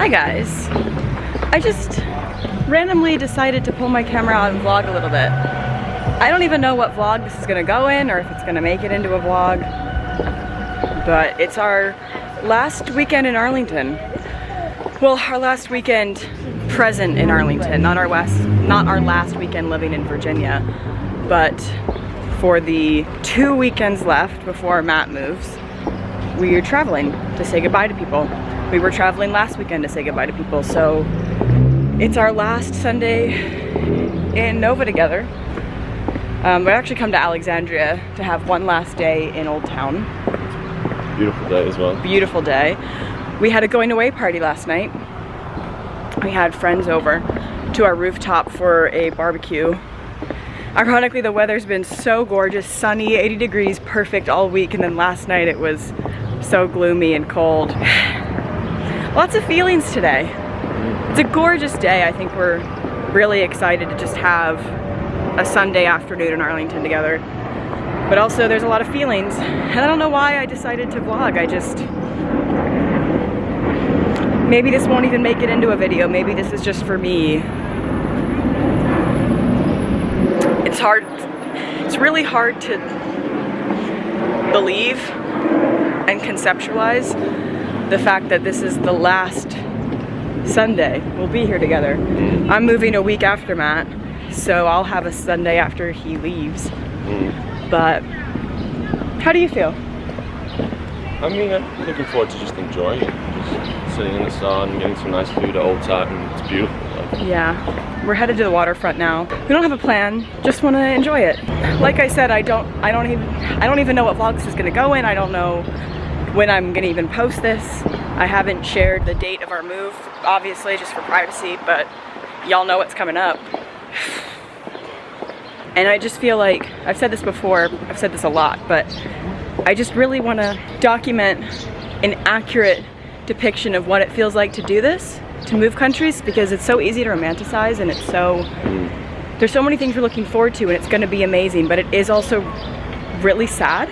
Hi guys. I just randomly decided to pull my camera out and vlog a little bit. I don't even know what vlog this is gonna go in or if it's gonna make it into a vlog, but it's our last weekend in Arlington. Well, our last weekend present in Arlington, not our last weekend living in Virginia, but for the 2 weekends left before Matt moves, we are traveling to say goodbye to people. We were traveling last weekend to say goodbye to people, so it's our last Sunday in Nova together. We actually come to Alexandria to have one last day in Old Town. Beautiful day as well. Beautiful day. We had a going away party last night. We had friends over to our rooftop for a barbecue. Ironically, the weather's been so gorgeous, sunny, 80 degrees, perfect all week, and then last night it was so gloomy and cold. Lots of feelings today. It's a gorgeous day. I think we're really excited to just have a Sunday afternoon in Arlington together. But also there's a lot of feelings, and I don't know why I decided to vlog. Maybe this won't even make it into a video. Maybe this is just for me. It's really hard to believe and conceptualize the fact that this is the last Sunday we'll be here together. I'm moving a week after Matt, so I'll have a Sunday after he leaves. But how do you feel? I mean, I'm looking forward to just enjoying it. Just sitting in the sun, getting some nice food at Old Town. It's beautiful. Yeah, we're headed to the waterfront now. We don't have a plan, just want to enjoy it. Like I said, I don't even know what vlog this is gonna go in. I don't know when I'm gonna even post this. I haven't shared the date of our move, obviously, just for privacy, but y'all know what's coming up. And I just feel like, I've said this before, I've said this a lot, but I just really want to document an accurate depiction of what it feels like to do this, to move countries, because it's so easy to romanticize, and it's so, there's so many things we're looking forward to, and it's going to be amazing, but it is also really sad,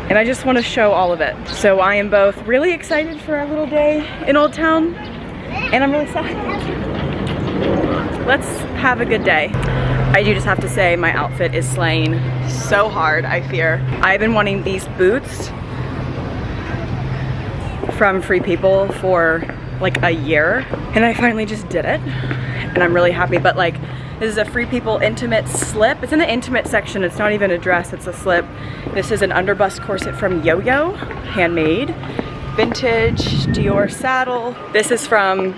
and I just want to show all of it. So I am both really excited for our little day in Old Town, and I'm really sad. Let's have a good day. I do just have to say my outfit is slaying so hard, I fear. I've been wanting these boots from Free People for like a year, and I finally just did it, and I'm really happy. But like, this is a Free People intimate slip. It's in the intimate section. It's not even a dress, it's a slip. This is an underbust corset from Yo-Yo, handmade. Vintage Dior saddle. This is from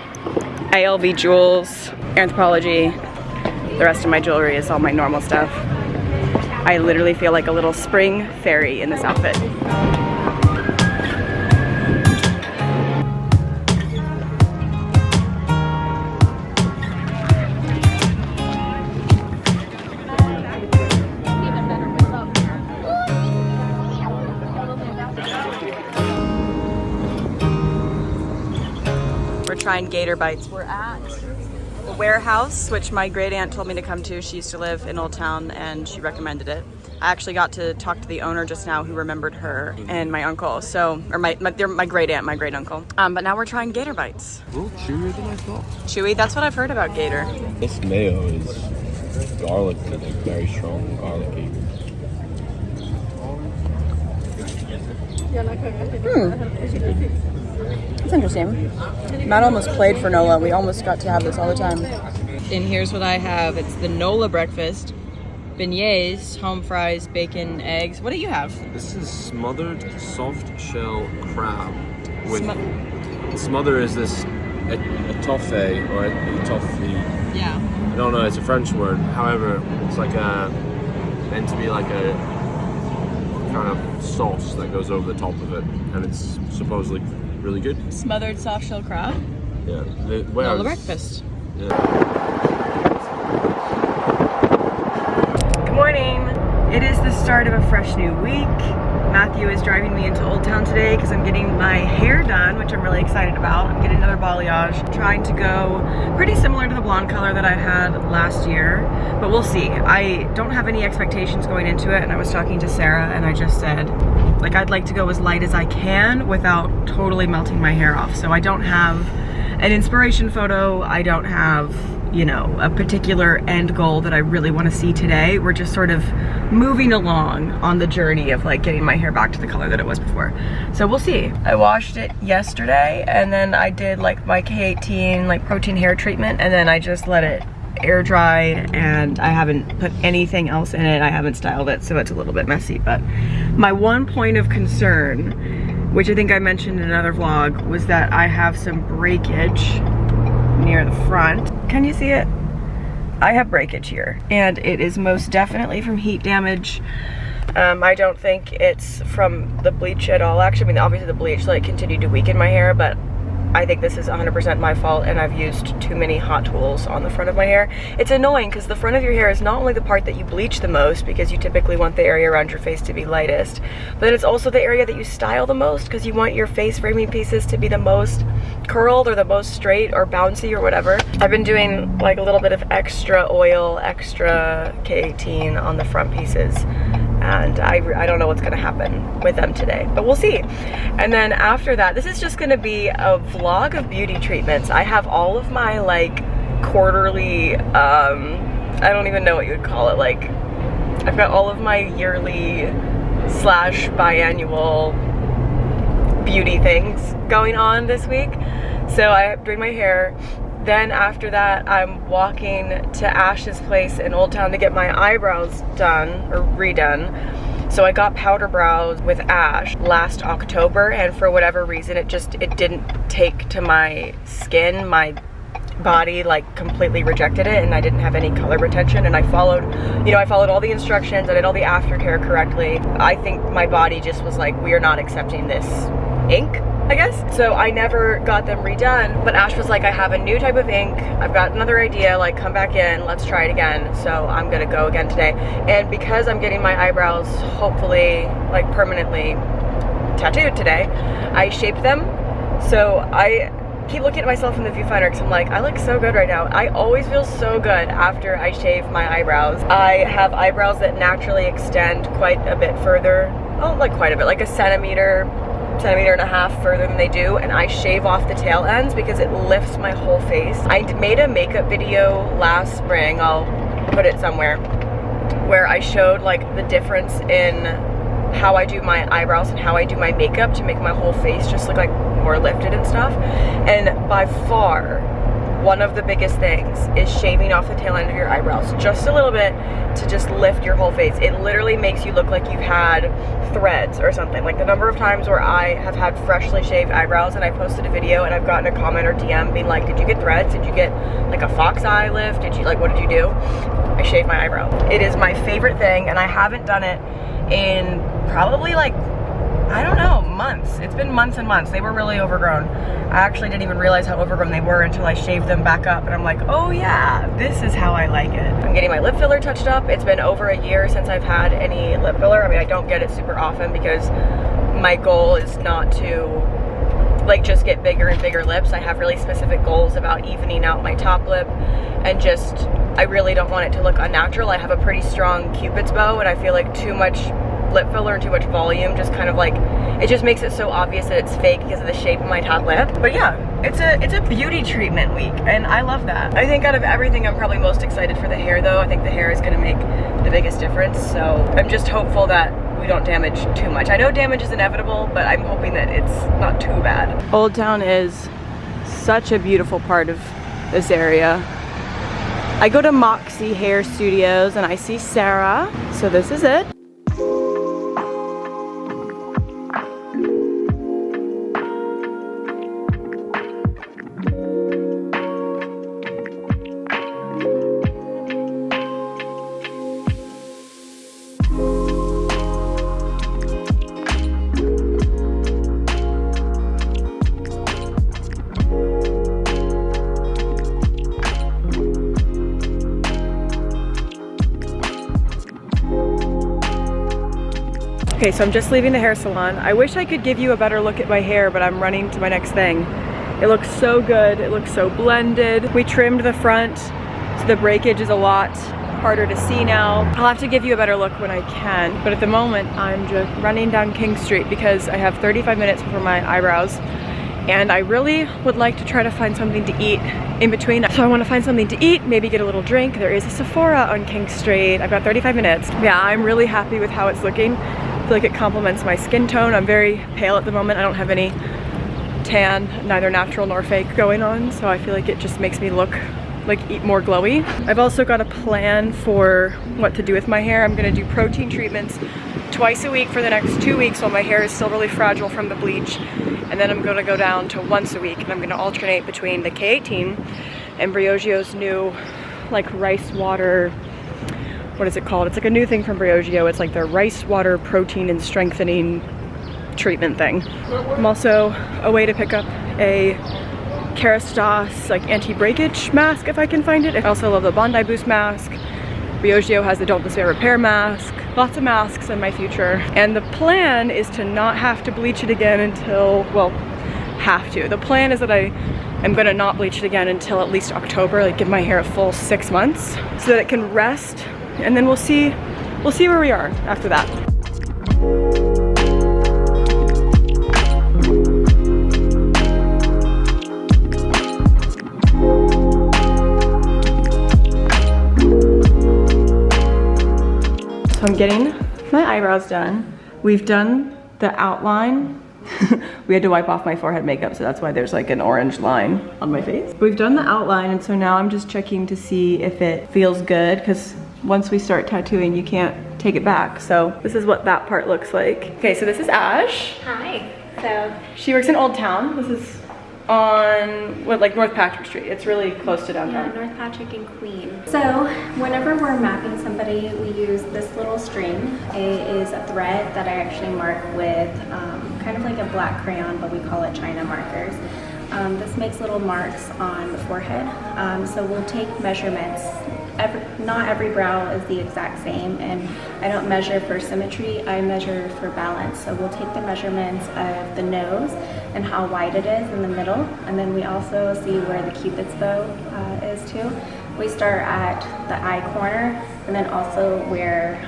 ALV Jewels, Anthropology. The rest of my jewelry is all my normal stuff. I literally feel like a little spring fairy in this outfit. We're trying gator bites. We're at the warehouse, which my great aunt told me to come to. She used to live in Old Town and she recommended it. I actually got to talk to the owner just now who remembered her and my uncle. So, or my great aunt, my great uncle. But now we're trying gator bites. A little chewier than I thought. Chewy? That's what I've heard about gator. This mayo is garlic, like very strong garlicky. That's interesting. Matt almost played for NOLA. We almost got to have this all the time. And here's what I have. It's the NOLA breakfast. Beignets, home fries, bacon, eggs. What do you have? This is smothered soft shell crab. With smother is this etouffee or etouffee. Yeah. I don't know. It's a French word. However, it's like meant to be like a kind of sauce that goes over the top of it, and it's supposedly really good. Smothered soft shell crab. Yeah. NOLA breakfast. Yeah. Good morning. It is the start of a fresh new week. Matthew is driving me into Old Town today because I'm getting my hair done, which I'm really excited about. I'm getting another balayage, trying to go pretty similar to the blonde color that I had last year, but we'll see. I don't have any expectations going into it, and I was talking to Sarah and I just said, like, I'd like to go as light as I can without totally melting my hair off. So I don't have an inspiration photo. I don't have, you know, a particular end goal that I really want to see today. We're just sort of moving along on the journey of like getting my hair back to the color that it was before. So we'll see. I washed it yesterday and then I did like my K18 like protein hair treatment, and then I just let it air dry, and I haven't put anything else in it. I haven't styled it, so it's a little bit messy. But my one point of concern, which I think I mentioned in another vlog, was that I have some breakage near the front. Can you see it? I have breakage here, and it is most definitely from heat damage. I don't think it's from the bleach at all. Actually, I mean, obviously the bleach like continued to weaken my hair, but I think this is 100% my fault, and I've used too many hot tools on the front of my hair. It's annoying because the front of your hair is not only the part that you bleach the most, because you typically want the area around your face to be lightest, but it's also the area that you style the most, because you want your face framing pieces to be the most curled or the most straight or bouncy or whatever. I've been doing like a little bit of extra oil, extra K18 on the front pieces, and I don't know what's gonna happen with them today, but we'll see. And then after that, this is just gonna be a vlog of beauty treatments. I have all of my like quarterly, I don't even know what you would call it, like I've got all of my yearly slash biannual beauty things going on this week. So I'm doing my hair. Then after that, I'm walking to Ash's place in Old Town to get my eyebrows done or redone. So I got powder brows with Ash last October, and for whatever reason, it didn't take to my skin. My body like completely rejected it, and I didn't have any color retention, and I followed all the instructions. I did all the aftercare correctly. I think my body just was like, we are not accepting this ink, I guess. So I never got them redone, but Ash was like, I have a new type of ink, I've got another idea, like come back in, let's try it again. So I'm gonna go again today. And because I'm getting my eyebrows hopefully like permanently tattooed today, I shaped them. So I keep looking at myself in the viewfinder because I'm like, I look so good right now. I always feel so good after I shave my eyebrows. I have eyebrows that naturally extend quite a bit further, oh, like quite a bit, like a centimeter and a half further than they do, and I shave off the tail ends because it lifts my whole face. I made a makeup video last spring, I'll put it somewhere, where I showed like the difference in how I do my eyebrows and how I do my makeup to make my whole face just look like more lifted and stuff. And by far, one of the biggest things is shaving off the tail end of your eyebrows just a little bit to just lift your whole face. It literally makes you look like you've had threads or something. Like the number of times where I have had freshly shaved eyebrows and I posted a video and I've gotten a comment or DM being like, did you get threads? Did you get like a fox eye lift? Did you, like, what did you do? I shaved my eyebrow. It is my favorite thing, and I haven't done it in probably like, I don't know, months. It's been months and months. They were really overgrown. I actually didn't even realize how overgrown they were until I shaved them back up, and I'm like, oh yeah, this is how I like it. I'm getting my lip filler touched up. It's been over a year since I've had any lip filler. I mean, I don't get it super often because my goal is not to like just get bigger and bigger lips. I have really specific goals about evening out my top lip, and just, I really don't want it to look unnatural. I have a pretty strong Cupid's bow, and I feel like too much lip filler and too much volume just kind of like, it just makes it so obvious that it's fake because of the shape of my top lip. But yeah, it's a beauty treatment week, and I love that. I think out of everything, I'm probably most excited for the hair though. I think the hair is gonna make the biggest difference, so I'm just hopeful that we don't damage too much. I know damage is inevitable, but I'm hoping that it's not too bad. Old Town is such a beautiful part of this area. I go to Moxie Hair Studios and I see Sarah, so this is it. Okay, so I'm just leaving the hair salon. I wish I could give you a better look at my hair, but I'm running to my next thing. It looks so good, it looks so blended. We trimmed the front, so the breakage is a lot harder to see now. I'll have to give you a better look when I can, but at the moment I'm just running down King Street because I have 35 minutes before my eyebrows, and I really would like to try to find something to eat in between. So I want to find something to eat, maybe get a little drink. There is a Sephora on King Street. I've got 35 minutes. Yeah, I'm really happy with how it's looking. I feel like it complements my skin tone. I'm very pale at the moment. I don't have any tan, neither natural nor fake going on, so I feel like it just makes me look like more glowy. I've also got a plan for what to do with my hair. I'm gonna do protein treatments twice a week for the next 2 weeks while my hair is still really fragile from the bleach, and then I'm gonna go down to once a week, and I'm gonna alternate between the K18 and Briogio's new like rice water, what is it called? It's like a new thing from Briogio. It's like the rice water protein and strengthening treatment thing. I'm also away to pick up a Kerastase like anti-breakage mask if I can find it. I also love the Bondi Boost mask. Briogio has the Don't Despair Repair mask. Lots of masks in my future. And the plan is to not have to bleach it again until, well, have to. The plan is that I am gonna not bleach it again until at least October, like give my hair a full 6 months so that it can rest, and then we'll see where we are after that. So I'm getting my eyebrows done. We've done the outline. We had to wipe off my forehead makeup, so that's why there's like an orange line on my face. We've done the outline, and so now I'm just checking to see if it feels good, because once we start tattooing, you can't take it back. So this is what that part looks like. Okay, so this is Ash. Hi. So She works in Old Town. This is on what, like North Patrick Street. It's really close to downtown. yeah, North Patrick and Queen. So whenever we're mapping somebody, we use this little string. It is a thread that I actually mark with kind of like a black crayon, but we call it China markers. This makes little marks on the forehead. So we'll take measurements. Not every brow is the exact same, and I don't measure for symmetry, I measure for balance. So we'll take the measurements of the nose and how wide it is in the middle, and then we also see where the cupid's bow is too. We start at the eye corner, and then also where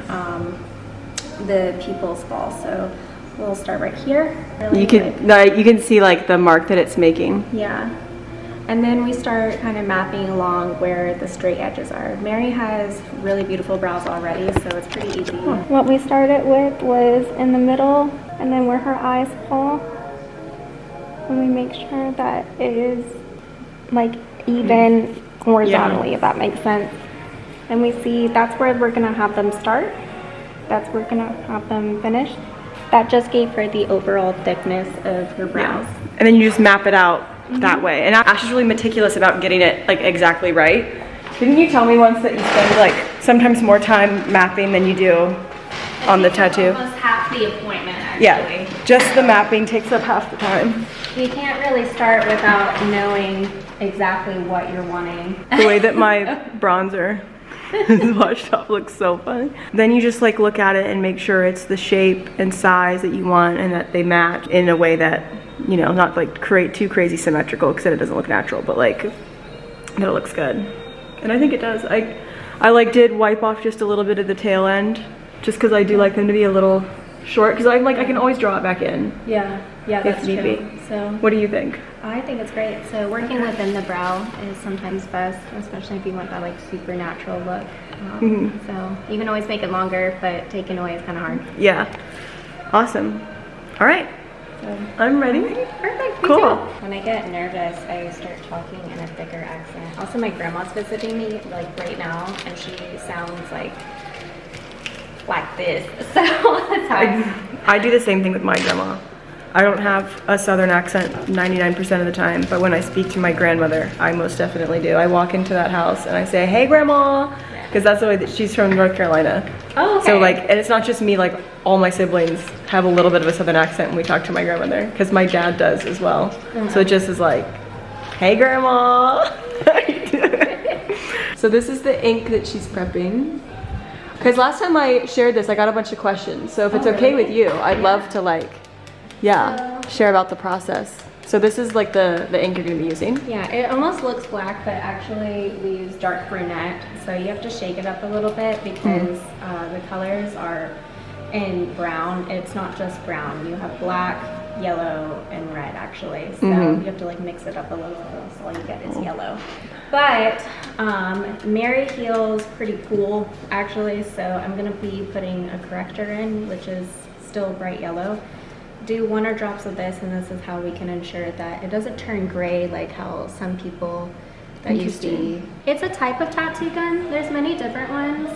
the pupils fall. So we'll start right here. Really You can see like the mark that it's making. yeah. And then we start kind of mapping along where the straight edges are. Mary has really beautiful brows already, so it's pretty easy. What we started with was in the middle, and then where her eyes fall. And we make sure that it is like even horizontally, if that makes sense. And we see that's where we're gonna have them start. That's where we're gonna have them finish. That just gave her the overall thickness of her brows. Yeah. And then you just map it out that way. And Ash is really meticulous about getting it like exactly right. Didn't you tell me once that you spend like sometimes more time mapping than you do on the tattoo? Almost half the appointment, actually. Yeah, just the mapping takes up half the time. You can't really start without knowing exactly what you're wanting. The way that my bronzer is washed off looks so funny. Then you just like look at it and make sure it's the shape and size that you want, and that they match in a way that, you know, not like create too crazy symmetrical, because then it doesn't look natural, but like that it looks good. And I think it does. I like did wipe off just a little bit of the tail end, just because I do like them to be a little short, because I can always draw it back in. Yeah, that's true. So What do you think? I think it's great. So working within the brow is sometimes best, especially if you want that like supernatural look. So you can always make it longer, but taking away is kind of hard. Yeah. Awesome. All right. So I'm ready. perfect. me Cool. too. When I get nervous, I start talking in a thicker accent. Also, my grandma's visiting me like right now, and she sounds like this. So that's how I do the same thing with my grandma. I don't have a southern accent 99% of the time, but when I speak to my grandmother, I most definitely do. I walk into that house and I say, "Hey, grandma," because that's the way that she's from North Carolina. Oh, okay. So like, and it's not just me, like all my siblings have a little bit of a southern accent when we talk to my grandmother, because my dad does as well. So it just is like, "Hey, grandma." So this is the ink that she's prepping. Because last time I shared this, I got a bunch of questions. So if it's okay with you, I'd love to like, share about the process. So this is like the ink you're gonna be using. Yeah, it almost looks black, but actually we use dark brunette. So you have to shake it up a little bit, because the colors are in brown. It's not just brown. You have black, yellow and red actually. So you have to like mix it up a little bit, so all you get is yellow. But Mary heals pretty cool actually, so I'm gonna be putting a corrector in, which is still bright yellow. Do 1 or drops of this, and this is how we can ensure that it doesn't turn gray like how some people that you see. It's a type of tattoo gun. There's many different ones.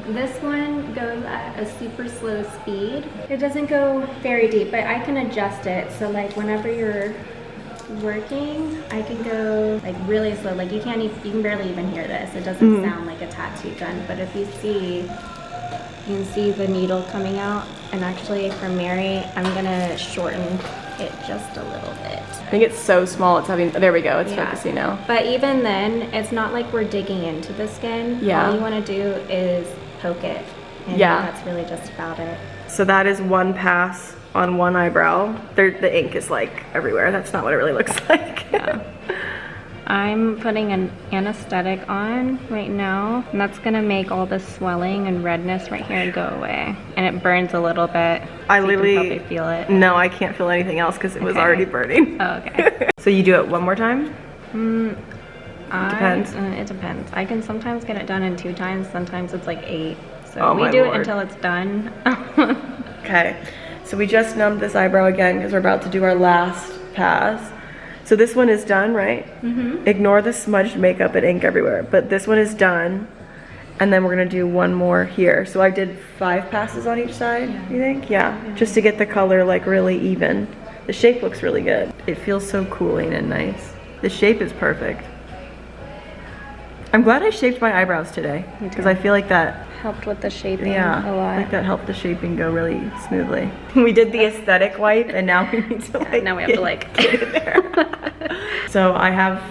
This one goes at a super slow speed. It doesn't go very deep, but I can adjust it. So like whenever you're working, I can go like really slow. Like you can barely even hear this. It doesn't sound like a tattoo gun, but if you can see the needle coming out. And actually for Mary, I'm gonna shorten it just a little bit. I think it's so small, it's having, there we go, it's focusing now. But even then, it's not like we're digging into the skin. Yeah. All you wanna do is poke it. And that's really just about it. So that is 1 pass on 1 eyebrow. The ink is like everywhere. That's not what it really looks like. Yeah. I'm putting an anesthetic on right now, and that's gonna make all the swelling and redness right here go away. And it burns a little bit. I so literally you can probably feel it. No, I can't feel anything else because it was already burning. Oh, okay. So you do it 1 more time? Depends. It depends. I can sometimes get it done in 2 times. Sometimes it's like 8. So Oh, we my do Lord. it until it's done. Okay. So we just numbed this eyebrow again because we're about to do our last pass. So this one is done, right? Ignore the smudged makeup and ink everywhere. But this one is done. And then we're gonna do 1 more here. So I did 5 passes on each side, you think? Yeah. Just to get the color like really even. The shape looks really good. It feels so cooling and nice. The shape is perfect. I'm glad I shaped my eyebrows today because I feel like that Helped with the shaping a lot. like that helped the shaping go really smoothly. We did the aesthetic wipe and now we need to like now we have to like get in there. So I have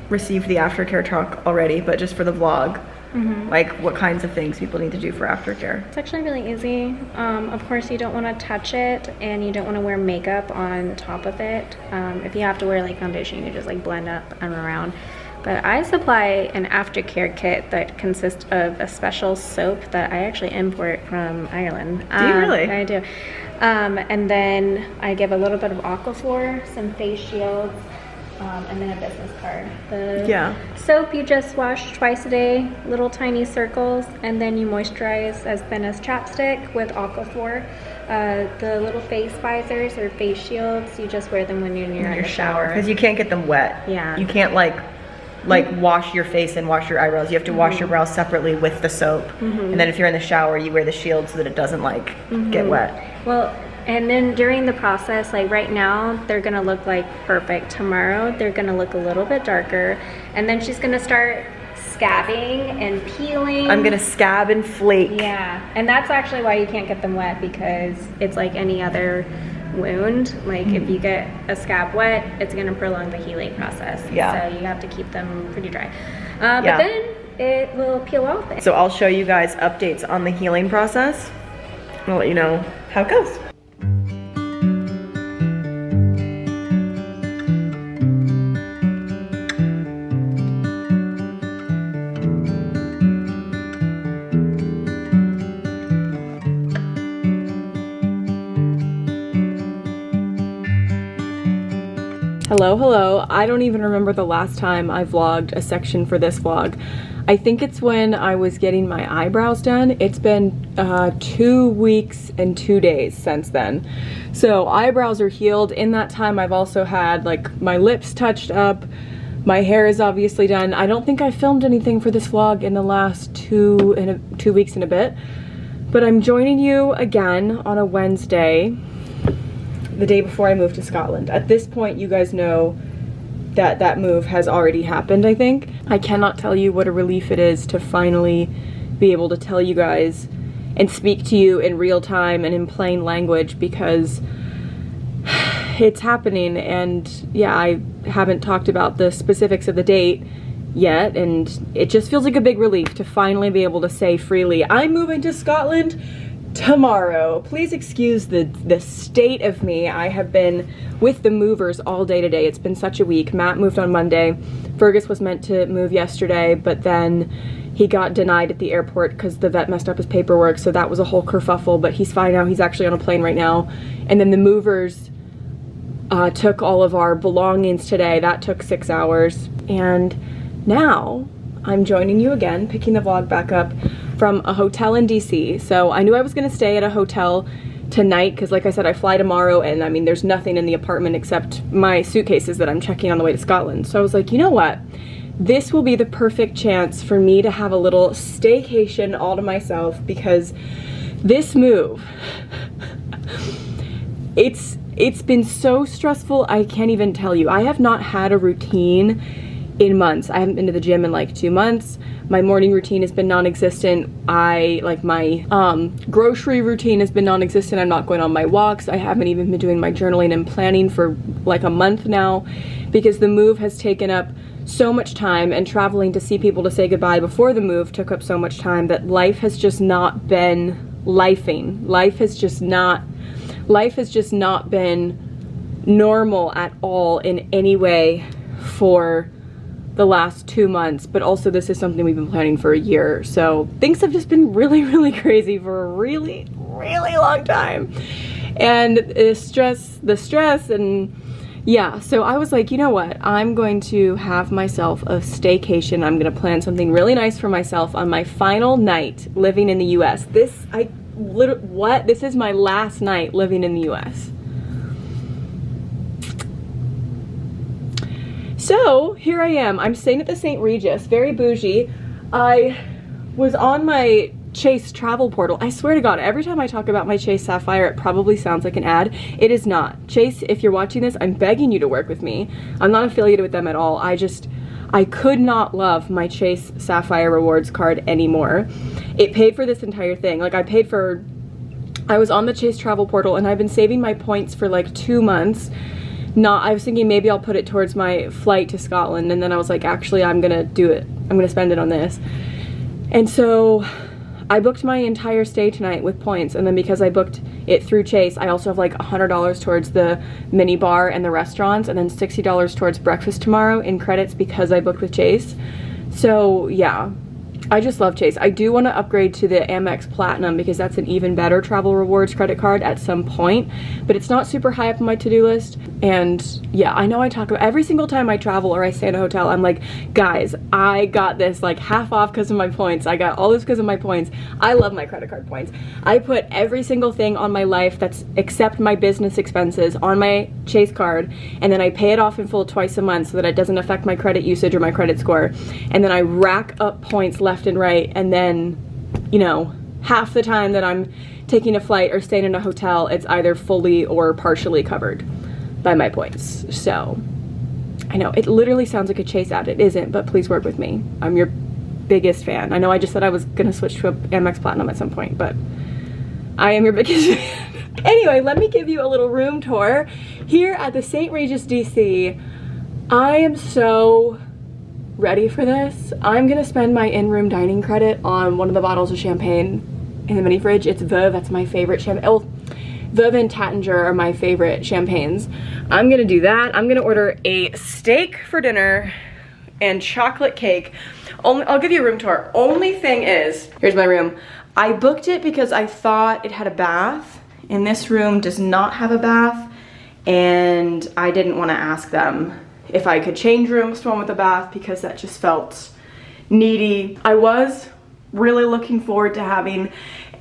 received the aftercare talk already, but just for the vlog, like what kinds of things people need to do for aftercare. It's actually really easy. Of course, you don't want to touch it and you don't want to wear makeup on top of it. If you have to wear like foundation, you can just like blend up and around. But I supply an aftercare kit that consists of a special soap that I actually import from Ireland. Do you really? I do. And then I give a little bit of Aquaphor, some face shields, and then a business card. The soap you just wash twice a day, little tiny circles, and then you moisturize as thin as chapstick with Aquaphor. The little face visors or face shields, you just wear them when you're in the shower. Because you can't get them wet. Yeah. You can't like wash your face and wash your eyebrows. You have to wash your brows separately with the soap. And then if you're in the shower, you wear the shield so that it doesn't like get wet. Well, and then during the process, like right now, they're gonna look like perfect. Tomorrow, they're gonna look a little bit darker. And then she's gonna start scabbing and peeling. I'm gonna scab and flake. Yeah, and that's actually why you can't get them wet, because it's like any other wound. Like if you get a scab wet, it's gonna prolong the healing process. Yeah. So you have to keep them pretty dry. But then it will peel off. So I'll show you guys updates on the healing process. I'll let you know how it goes. Hello. I don't even remember the last time I vlogged a section for this vlog. I think it's when I was getting my eyebrows done. It's been 2 weeks and 2 days since then. So eyebrows are healed. In that time, I've also had like my lips touched up. My hair is obviously done. I don't think I filmed anything for this vlog in the last 2 weeks and a bit. But I'm joining you again on a Wednesday, the day before I moved to Scotland. At this point, you guys know that that move has already happened, I think. I cannot tell you what a relief it is to finally be able to tell you guys and speak to you in real time and in plain language, because it's happening. And yeah, I haven't talked about the specifics of the date yet, and it just feels like a big relief to finally be able to say freely, I'm moving to Scotland tomorrow. Please excuse the state of me. I have been with the movers all day today. It's been such a week. Matt moved on Monday. Fergus was meant to move yesterday, but then he got denied at the airport because the vet messed up his paperwork, so that was a whole kerfuffle, but he's fine now. He's actually on a plane right now. And then the movers took all of our belongings today. That took 6 hours. And now I'm joining you again, picking the vlog back up from a hotel in DC. So I knew I was gonna stay at a hotel tonight because, like I said, I fly tomorrow, and I mean, there's nothing in the apartment except my suitcases that I'm checking on the way to Scotland. So I was like, you know what? This will be the perfect chance for me to have a little staycation all to myself, because this move, it's been so stressful, I can't even tell you. I have not had a routine in months. I haven't been to the gym in like 2 months. My morning routine has been non-existent. My grocery routine has been non-existent. I'm not going on my walks. I haven't even been doing my journaling and planning for like a month now, because the move has taken up so much time, and traveling to see people to say goodbye before the move took up so much time, that life has just not been lifing. Life has just not been normal at all in any way for the last 2 months. But also, this is something we've been planning for a year, so things have just been really, really crazy for a really, really long time. And the stress and yeah, so I was like, you know what? I'm going to have myself a staycation. I'm gonna plan something really nice for myself on my final night living in the US. This is my last night living in the US. So here I am. I'm staying at the St. Regis, very bougie. I was on my Chase travel portal. I swear to God, every time I talk about my Chase Sapphire, it probably sounds like an ad. It is not. Chase, if you're watching this, I'm begging you to work with me. I'm not affiliated with them at all. I could not love my Chase Sapphire rewards card anymore. It paid for this entire thing. Like, I was on the Chase travel portal, and I've been saving my points for like 2 months. I was thinking maybe I'll put it towards my flight to Scotland, and then I was like, actually, I'm gonna do it. I'm gonna spend it on this. And so I booked my entire stay tonight with points, and then because I booked it through Chase, I also have like $100 towards the mini bar and the restaurants, and then $60 towards breakfast tomorrow in credits because I booked with Chase. So yeah, I just love Chase. I do want to upgrade to the Amex Platinum because that's an even better travel rewards credit card at some point, but it's not super high up on my to-do list. And yeah, I know I talk about every single time I travel or I stay in a hotel, I'm like, guys, I got this like half off because of my points. I got all this because of my points. I love my credit card points. I put every single thing on my life that's except my business expenses on my Chase card, and then I pay it off in full twice a month so that it doesn't affect my credit usage or my credit score. And then I rack up points left and right, and then, you know, half the time that I'm taking a flight or staying in a hotel, it's either fully or partially covered by my points. So I know it literally sounds like a Chase ad. It isn't, but please work with me. I'm your biggest fan. I know I just said I was gonna switch to a Amex Platinum at some point, but I am your biggest fan. Anyway, let me give you a little room tour here at the St. Regis DC. I am so ready for this. I'm gonna spend my in-room dining credit on one of the bottles of champagne in the mini fridge. It's Veuve. That's my favorite champagne. Oh, Veuve and Tattinger are my favorite champagnes. I'm gonna do that. I'm gonna order a steak for dinner and chocolate cake. I'll give you a room tour. Only thing is, here's my room. I booked it because I thought it had a bath, and this room does not have a bath, and I didn't want to ask them if I could change rooms to one with a bath because that just felt needy. I was really looking forward to having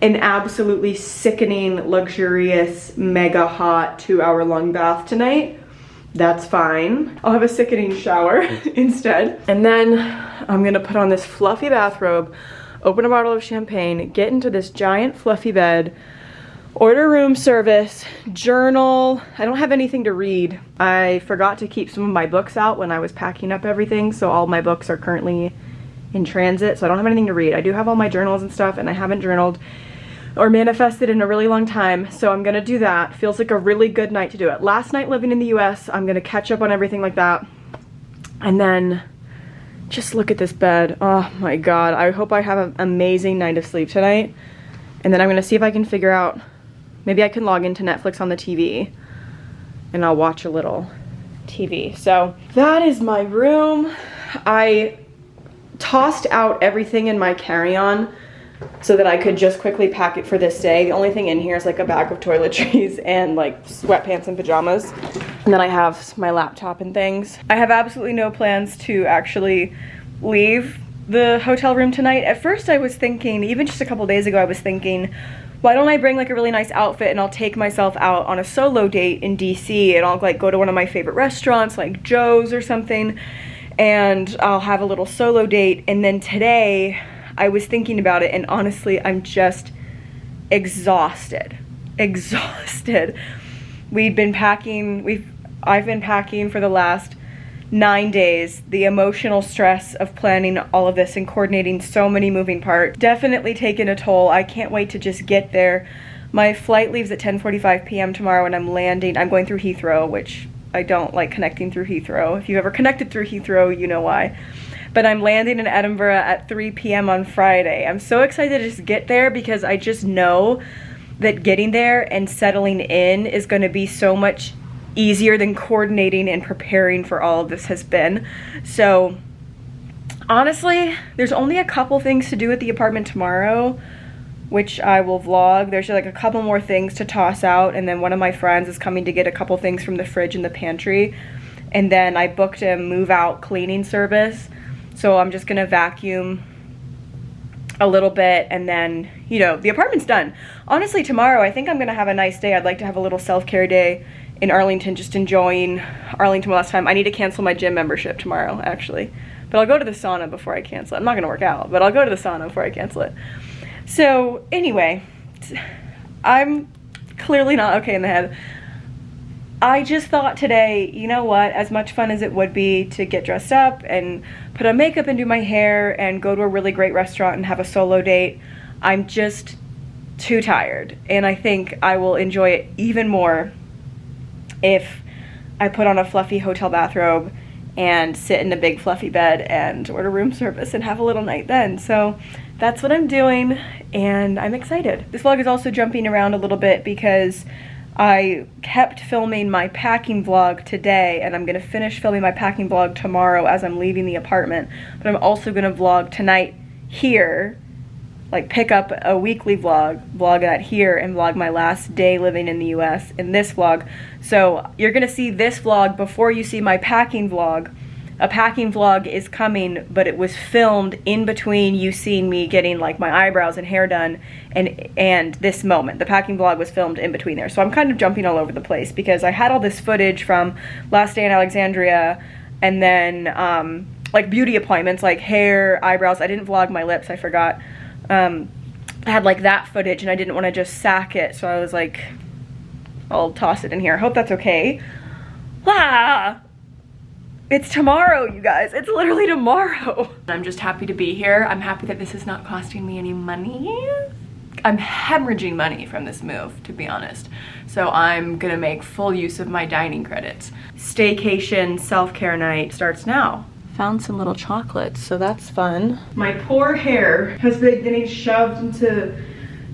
an absolutely sickening, luxurious, mega hot 2-hour-long bath tonight. That's fine. I'll have a sickening shower instead. And then I'm gonna put on this fluffy bathrobe, open a bottle of champagne, get into this giant fluffy bed, order room service, journal. I don't have anything to read. I forgot to keep some of my books out when I was packing up everything, so all my books are currently in transit, so I don't have anything to read. I do have all my journals and stuff, and I haven't journaled or manifested in a really long time, so I'm gonna do that. Feels like a really good night to do it. Last night living in the US, I'm gonna catch up on everything like that, and then just look at this bed. Oh my God, I hope I have an amazing night of sleep tonight, and then I'm gonna see if I can figure out, maybe I can log into Netflix on the TV, and I'll watch a little TV. So that is my room. I tossed out everything in my carry-on so that I could just quickly pack it for this day. The only thing in here is like a bag of toiletries and like sweatpants and pajamas. And then I have my laptop and things. I have absolutely no plans to actually leave the hotel room tonight. At first I was thinking, even just a couple days ago, I was thinking, why don't I bring like a really nice outfit and I'll take myself out on a solo date in DC and I'll like go to one of my favorite restaurants like Joe's or something and I'll have a little solo date. And then today I was thinking about it and honestly I'm just exhausted. I've been packing for the last 9 days. The emotional stress of planning all of this and coordinating so many moving parts definitely taken a toll. I can't wait to just get there. My flight leaves at 10:45 p.m. tomorrow and I'm going through Heathrow, which I don't like connecting through Heathrow. If you've ever connected through Heathrow, you know why. But I'm landing in Edinburgh at 3 p.m. on Friday. I'm so excited to just get there because I just know that getting there and settling in is going to be so much easier than coordinating and preparing for all of this has been. So honestly, there's only a couple things to do at the apartment tomorrow, which I will vlog. There's like a couple more things to toss out, and then one of my friends is coming to get a couple things from the fridge in the pantry, and then I booked a move out cleaning service, so I'm just gonna vacuum a little bit and then, you know, the apartment's done. Honestly, tomorrow I think I'm gonna have a nice day. I'd like to have a little self-care day in Arlington, just enjoying Arlington one last time. I need to cancel my gym membership tomorrow, actually. But I'll go to the sauna before I cancel it. I'm not gonna work out, but I'll go to the sauna before I cancel it. So anyway, I'm clearly not okay in the head. I just thought today, you know what, as much fun as it would be to get dressed up and put on makeup and do my hair and go to a really great restaurant and have a solo date, I'm just too tired. And I think I will enjoy it even more if I put on a fluffy hotel bathrobe and sit in a big fluffy bed and order room service and have a little night then. So that's what I'm doing and I'm excited. This vlog is also jumping around a little bit because I kept filming my packing vlog today and I'm gonna finish filming my packing vlog tomorrow as I'm leaving the apartment, but I'm also gonna vlog tonight here, like pick up a weekly vlog that here and vlog my last day living in the US in this vlog. So you're gonna see this vlog before you see my packing vlog. A packing vlog is coming, but it was filmed in between you seeing me getting like my eyebrows and hair done and this moment. The packing vlog was filmed in between there. So I'm kind of jumping all over the place because I had all this footage from last day in Alexandria and then like beauty appointments, like hair, eyebrows. I didn't vlog my lips, I forgot. I had like that footage and I didn't want to just sack it, so I was like, I'll toss it in here. I hope that's okay. Ah! It's tomorrow, you guys. It's literally tomorrow. I'm just happy to be here. I'm happy that this is not costing me any money. I'm hemorrhaging money from this move, to be honest. So I'm gonna make full use of my dining credits. Staycation self-care night starts now. Found some little chocolates, so that's fun. My poor hair has been getting shoved into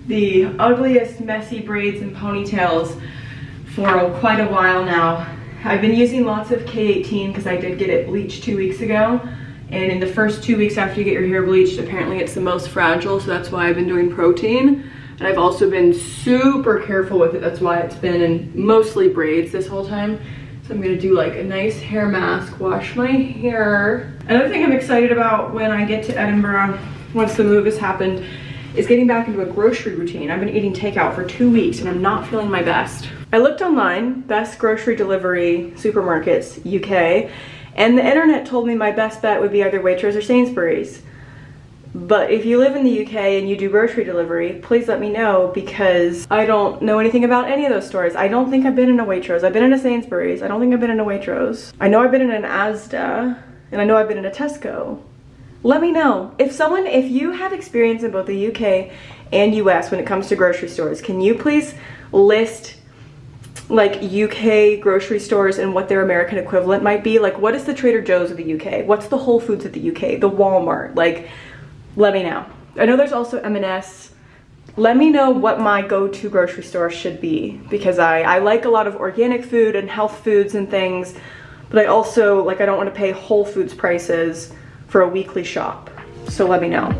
the ugliest messy braids and ponytails for quite a while now. I've been using lots of K18 because I did get it bleached 2 weeks ago. And in the first 2 weeks after you get your hair bleached, apparently it's the most fragile, so that's why I've been doing protein. And I've also been super careful with it. That's why it's been in mostly braids this whole time. So I'm gonna do like a nice hair mask, wash my hair. Another thing I'm excited about when I get to Edinburgh, once the move has happened, is getting back into a grocery routine. I've been eating takeout for 2 weeks and I'm not feeling my best. I looked online, best grocery delivery supermarkets, UK, and the internet told me my best bet would be either Waitrose or Sainsbury's. But if you live in the UK and you do grocery delivery, please let me know because I don't know anything about any of those stores. I don't think I've been in a Waitrose. I've been in a Sainsbury's. I don't think I've been in a Waitrose. I know I've been in an Asda, and I know I've been in a Tesco. Let me know. If you have experience in both the UK and US when it comes to grocery stores, can you please list like UK grocery stores and what their American equivalent might be? Like, what is the Trader Joe's of the UK? What's the Whole Foods of the UK? The Walmart? Like, let me know. I know there's also M&S. Let me know what my go-to grocery store should be because I like a lot of organic food and health foods and things, but I also, like, I don't want to pay Whole Foods prices for a weekly shop. So let me know.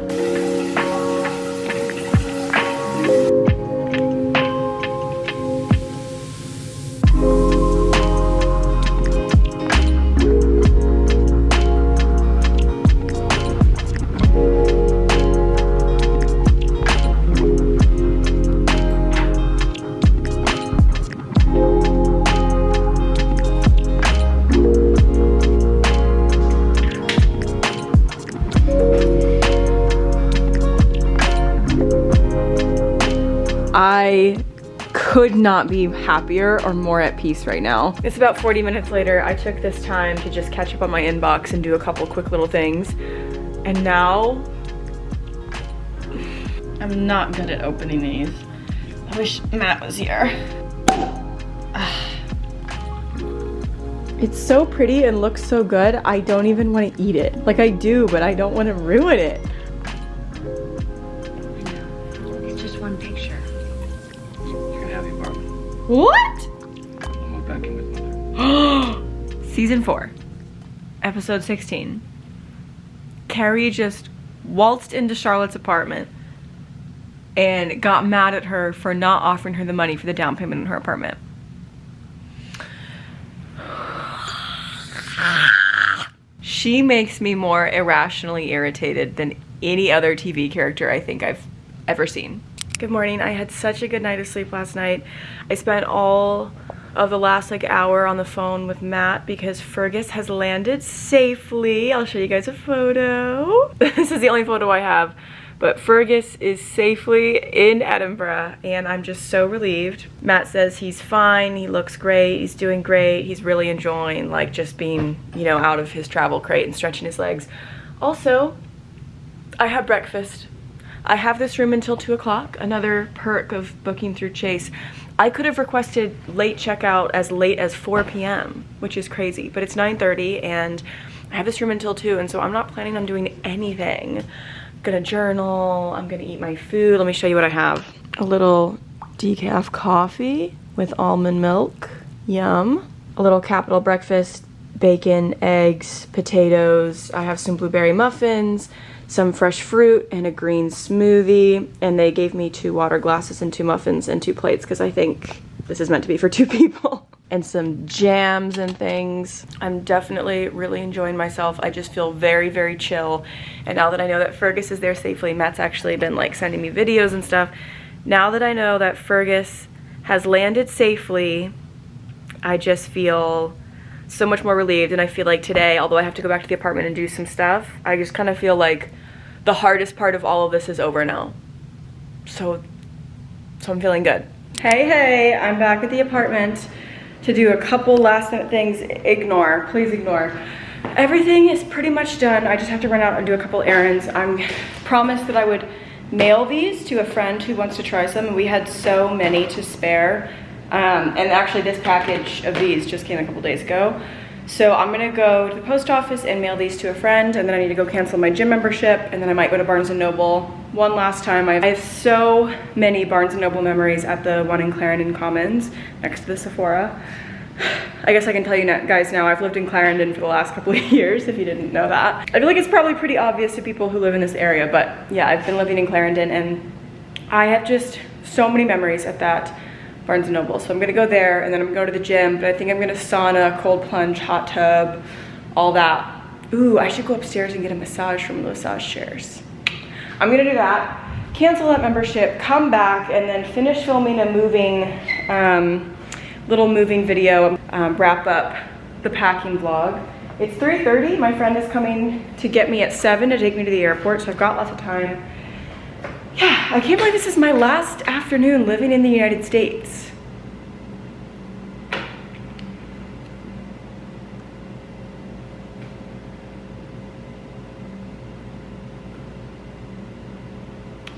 I could not be happier or more at peace right now. It's about 40 minutes later. I took this time to just catch up on my inbox and do a couple quick little things. And now, I'm not good at opening these. I wish Matt was here. It's so pretty and looks so good, I don't even want to eat it. Like I do, but I don't want to ruin it. It's just one picture. You can have your bar. What? I'll move back in with mother. Season 4, episode 16. Carrie just waltzed into Charlotte's apartment and got mad at her for not offering her the money for the down payment in her apartment. She makes me more irrationally irritated than any other TV character I think I've ever seen. Good morning. I had such a good night of sleep last night. I spent all of the last hour on the phone with Matt because Fergus has landed safely. I'll show you guys a photo. This is the only photo I have, but Fergus is safely in Edinburgh and I'm just so relieved. Matt says he's fine, he looks great, he's doing great, he's really enjoying like just being, you know, out of his travel crate and stretching his legs. Also, I have breakfast. I have this room until 2 o'clock, another perk of booking through Chase. I could have requested late checkout as late as 4 p.m., which is crazy, but it's 9:30 and I have this room until 2, and so I'm not planning on doing anything. I'm gonna journal, I'm gonna eat my food. Let me show you what I have. A little decaf coffee with almond milk, yum. A little Capital breakfast, bacon, eggs, potatoes. I have some blueberry muffins, some fresh fruit, and a green smoothie. And they gave me 2 water glasses and 2 muffins and 2 plates because I think this is meant to be for 2 people. And some jams and things. I'm definitely really enjoying myself. I just feel very, very chill. And now that I know that Fergus is there safely, Matt's actually been like sending me videos and stuff. Now that I know that Fergus has landed safely, I just feel so much more relieved. And I feel like today, although I have to go back to the apartment and do some stuff, I just kind of feel like the hardest part of all of this is over now. So I'm feeling good. Hey, I'm back at the apartment to do a couple last minute things. Please ignore. Everything is pretty much done. I just have to run out and do a couple errands. I promised that I would mail these to a friend who wants to try some, and we had so many to spare. And actually this package of these just came a couple days ago. So I'm gonna go to the post office and mail these to a friend, and then I need to go cancel my gym membership, and then I might go to Barnes & Noble one last time. I have so many Barnes & Noble memories at the one in Clarendon Commons next to the Sephora. I guess I can tell you guys now, I've lived in Clarendon for the last couple of years, if you didn't know that. I feel like it's probably pretty obvious to people who live in this area, but yeah, I've been living in Clarendon and I have just so many memories at that Barnes & Noble. So I'm gonna go there and then I'm gonna go to the gym, but I think I'm gonna sauna, cold plunge, hot tub, all that. Ooh, I should go upstairs and get a massage from the massage chairs. I'm gonna do that, cancel that membership, come back, and then finish filming a little moving video, wrap up the packing vlog. It's 3:30, my friend is coming to get me at 7 to take me to the airport, so I've got lots of time. Yeah, I can't believe this is my last afternoon living in the United States.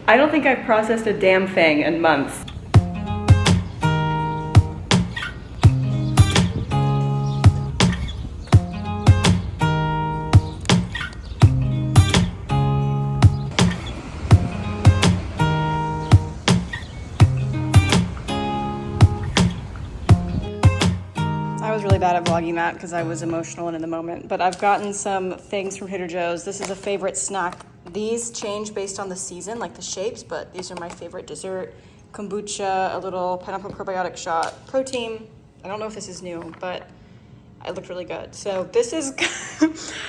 I don't think I've processed a damn thing in months. really bad at vlogging that because I was emotional and in the moment. But I've gotten some things from Trader Joe's. This is a favorite snack. These change based on the season, like the shapes, but these are my favorite dessert. Kombucha, a little pineapple probiotic shot, protein. I don't know if this is new, but it looked really good. So this is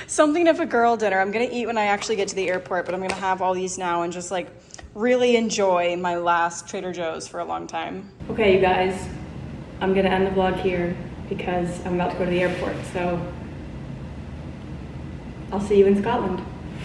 something of a girl dinner. I'm gonna eat when I actually get to the airport, but I'm gonna have all these now and just like really enjoy my last Trader Joe's for a long time. Okay, you guys, I'm gonna end the vlog here because I'm about to go to the airport. So I'll see you in Scotland.